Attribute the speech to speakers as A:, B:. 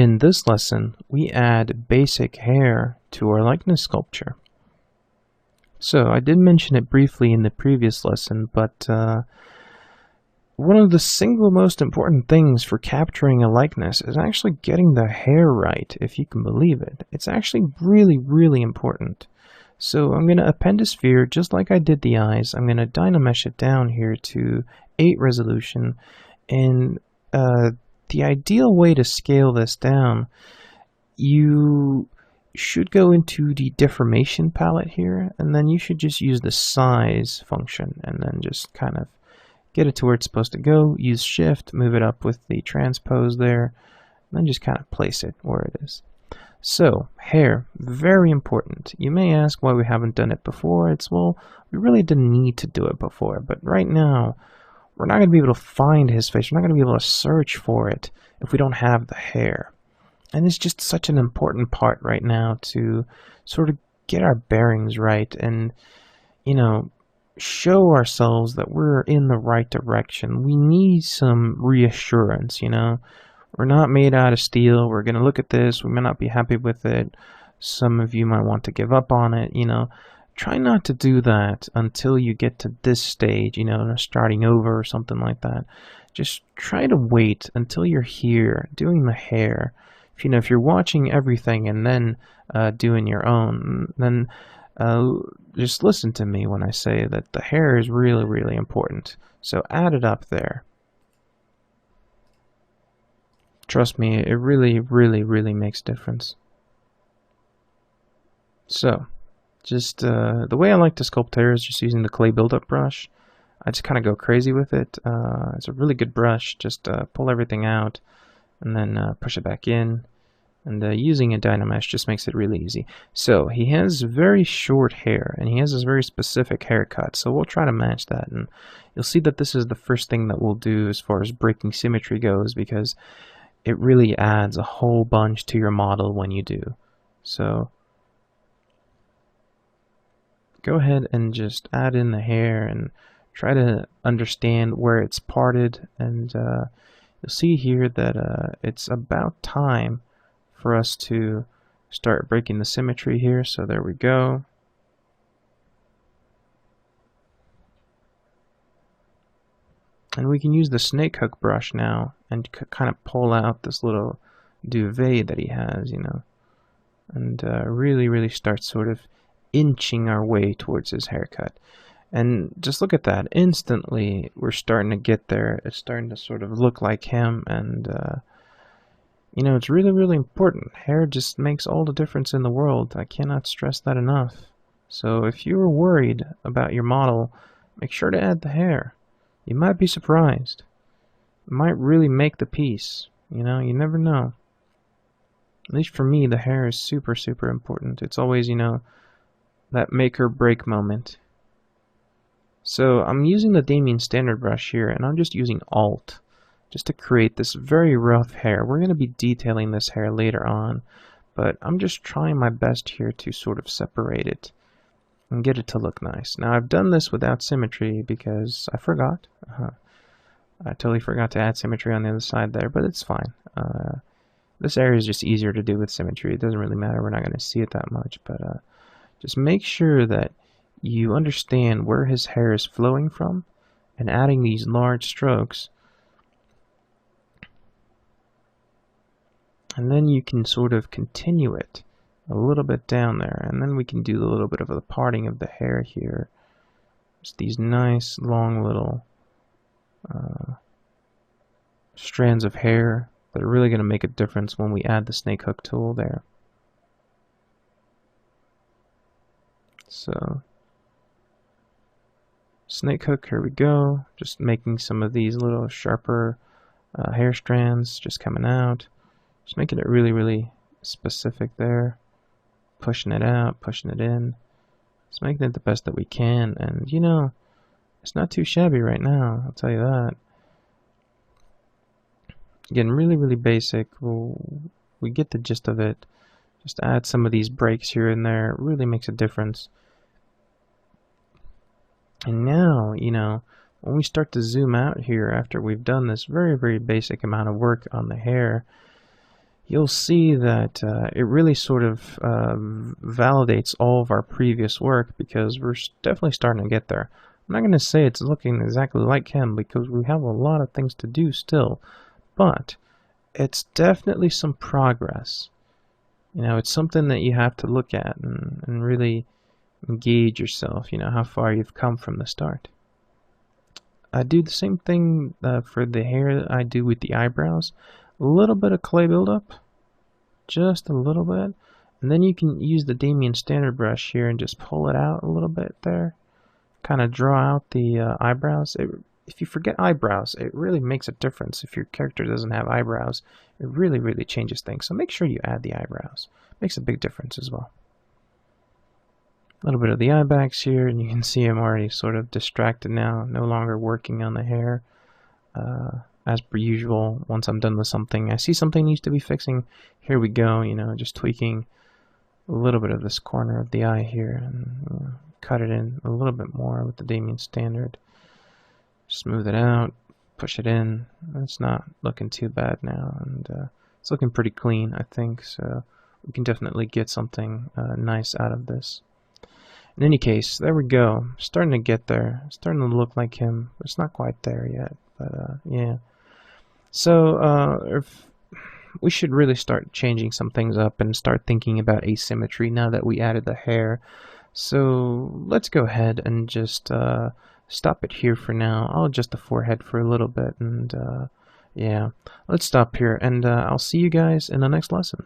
A: In this lesson, we add basic hair to our likeness sculpture. So I did mention it briefly in the previous lesson, but one of the single most important things for capturing a likeness is actually getting the hair right, if you can believe it. It's actually really, really important. So I'm going to append a sphere just like I did the eyes. I'm going to dynamesh it down here to 8 resolution, and the ideal way to scale this down, you should go into the deformation palette here, and then you should just use the size function and then just kind of get it to where it's supposed to go. Use shift, move it up with the transpose there, and then just kind of place it where it is. So, hair, very important. You may ask why we haven't done it before. It's, well, we really didn't need to do it before, but right now, we're not going to be able to find his face. We're not going to be able to search for it if we don't have the hair. And it's just such an important part right now to sort of get our bearings right and, you know, show ourselves that we're in the right direction. We need some reassurance, you know. We're not made out of steel. We're going to look at this. We may not be happy with it. Some of you might want to give up on it, you know. Try not to do that until you get to this stage, you know, starting over or something like that. Just try to wait until you're here doing the hair. If, you know, if you're watching everything and then doing your own, then just listen to me when I say that the hair is really, really important. So add it up there. Trust me, it really, really, really makes a difference. So, just the way I like to sculpt hair is just using the clay buildup brush. I just kind of go crazy with it. It's a really good brush. Just pull everything out and then push it back in. And using a dynamesh just makes it really easy. So he has very short hair, and he has this very specific haircut. So we'll try to match that, and you'll see that this is the first thing that we'll do as far as breaking symmetry goes, because it really adds a whole bunch to your model when you do. So go ahead and just add in the hair and try to understand where it's parted, and you'll see here that it's about time for us to start breaking the symmetry here. So there we go. And we can use the snake hook brush now and kind of pull out this little duvet that he has, you know, and really, really start sort of inching our way towards his haircut. And just look at that. Instantly, we're starting to get there. It's starting to sort of look like him, and you know, it's really, really important. Hair just makes all the difference in the world. I cannot stress that enough. So if you're worried about your model, make sure to add the hair. You might be surprised. It might really make the piece. You know, you never know. At least for me, the hair is super, super important. It's always, you know, that make or break moment. So I'm using the Damien standard brush here, and I'm just using Alt just to create this very rough hair. We're going to be detailing this hair later on, but I'm just trying my best here to sort of separate it and get it to look nice. Now I've done this without symmetry because I forgot. I totally forgot to add symmetry on the other side there, but it's fine. This area is just easier to do with symmetry. It doesn't really matter. We're not going to see it that much, but just make sure that you understand where his hair is flowing from and adding these large strokes. And then you can sort of continue it a little bit down there, and then we can do a little bit of the parting of the hair here. Just these nice long little strands of hair that are really going to make a difference when we add the snake hook tool there. So snake hook, here we go. Just making some of these little sharper hair strands just coming out. Just making it really, really specific there. Pushing it out, pushing it in. Just making it the best that we can. And, you know, it's not too shabby right now, I'll tell you that. Again, really, really basic. We get the gist of it. Just add some of these breaks here and there. It really makes a difference. And now, you know, when we start to zoom out here after we've done this very, very basic amount of work on the hair, you'll see that it really sort of validates all of our previous work, because we're definitely starting to get there. I'm not going to say it's looking exactly like him, because we have a lot of things to do still, but it's definitely some progress. You know, it's something that you have to look at and really engage yourself, you know, how far you've come from the start. I do the same thing for the hair that I do with the eyebrows. A little bit of clay buildup, just a little bit, and then you can use the Damien standard brush here and just pull it out a little bit there, kind of draw out the eyebrows. If you forget eyebrows, it really makes a difference. If your character doesn't have eyebrows, it really changes things. So make sure you add the eyebrows. Makes a big difference as well. A little bit of the eye backs here, and you can see I'm already sort of distracted now, no longer working on the hair. As per usual, once I'm done with something, I see something needs to be fixing, here we go, you know, just tweaking a little bit of this corner of the eye here, and you know, cut it in a little bit more with the Damien standard. Smooth it out, push it in. It's not looking too bad now, and it's looking pretty clean, I think, so we can definitely get something nice out of this. In any case, there we go. Starting to get there. Starting to look like him. It's not quite there yet, but yeah. So we should really start changing some things up and start thinking about asymmetry now that we added the hair. So let's go ahead and just stop it here for now. I'll adjust the forehead for a little bit, and yeah, let's stop here, and I'll see you guys in the next lesson.